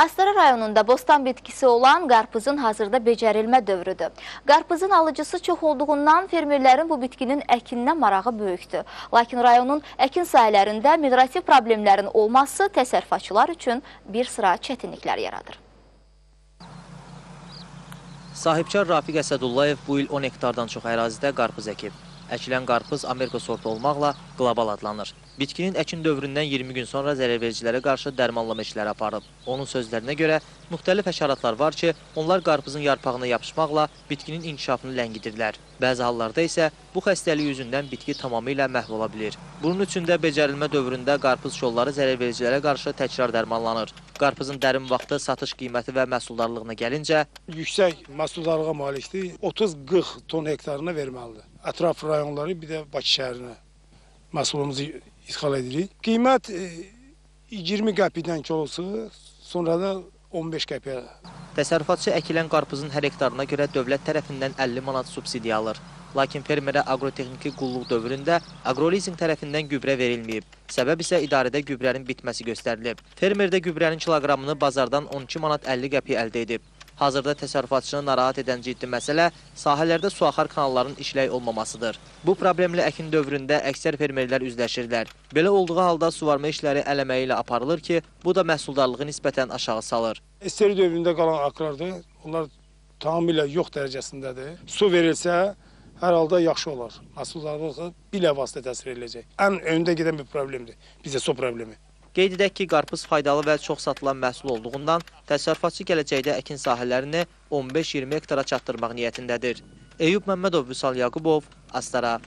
Astara rayonunda bostan bitkisi olan qarpızın hazırda becərilmə dövrüdür. Qarpızın alıcısı çox olduğundan fermerlərin bu bitkinin əkindən marağı böyükdür. Lakin rayonun əkin sahələrində miqrativ problemlərin olması təsərrüfatçılar üçün bir sıra çətinliklər yaradır. Sahibkar Rafiq Əsədullayev bu il 10 hektardan çox ərazidə qarpız əkib. Əkilən qarpız Amerika sortu olmaqla qlobal adlanır. Bitkinin əkin dövründən 20 gün sonra zərərvericilərə qarşı dərmanlama işləri aparıb. Onun sözlərinə görə müxtəlif həşəratlar var ki, onlar qarpızın yarpağına yapışmaqla bitkinin inkişafını ləngidirlər. Bəzi hallarda isə bu xəstəlik yüzündən bitki tamamilə məhv ola bilir. Bunun üçün də becərilmə dövründə qarpız kolları zərərvericilərə qarşı təkrar dərmanlanır. Qarpızın dərim vaxtı satış qiyməti və məhsuldarlığına gəlincə, yüksək məhsuldarlığa malikdir, 30-40 ton hektarına verməlidir. Ətraf rayonları bir də Bakı şəhərinə məhsulumuzu ixal edirik. Qiymət 20 qəpikdən kilosu, sonra da 15 qəpiyə. Təsərrüfatçı əkilən qarpızın hər hektarına görə dövlət tərəfindən 50 manat subsidiya alır. Lakin fermerə agrotexniki qulluq dövründə aqrolizing tərəfindən gübrə verilməyib. Səbəb isə idarədə gübrənin bitməsi göstərilib. Fermer də gübrənin kiloqramını bazardan 12 manat 50 qəpik əldə edib. Hazırda təsərrüfatçını narahat edən ciddi məsələ sahələrdə suaxar kanalların işlək olmamasıdır. Bu problemlə əkin dövründə əksər fermerlər üzləşirlər. Belə olduğu halda suvarma işləri əl əməyi ilə aparılır ki, bu da məhsuldarlığı nisbətən aşağı salır. Esteri dövründə qalan aklardır, onlar tamamilə yox dərəcəsindədir. Su verilsə, hər halda yaxşı olar. Məhsuldarlığı bilə vasitə təsvir ediləcək. Ən öndə gedən bir problemdir, bizə su problemi. Qeyd edək ki, qarpız faydalı və çox satılan məhsul olduğundan təsərrüfatçı gələcəkdə əkin sahələrini 15-20 hektara çatdırmaq niyyətindədir. Eyüp Məmmədov, Vüsal Yaqubov, Astara.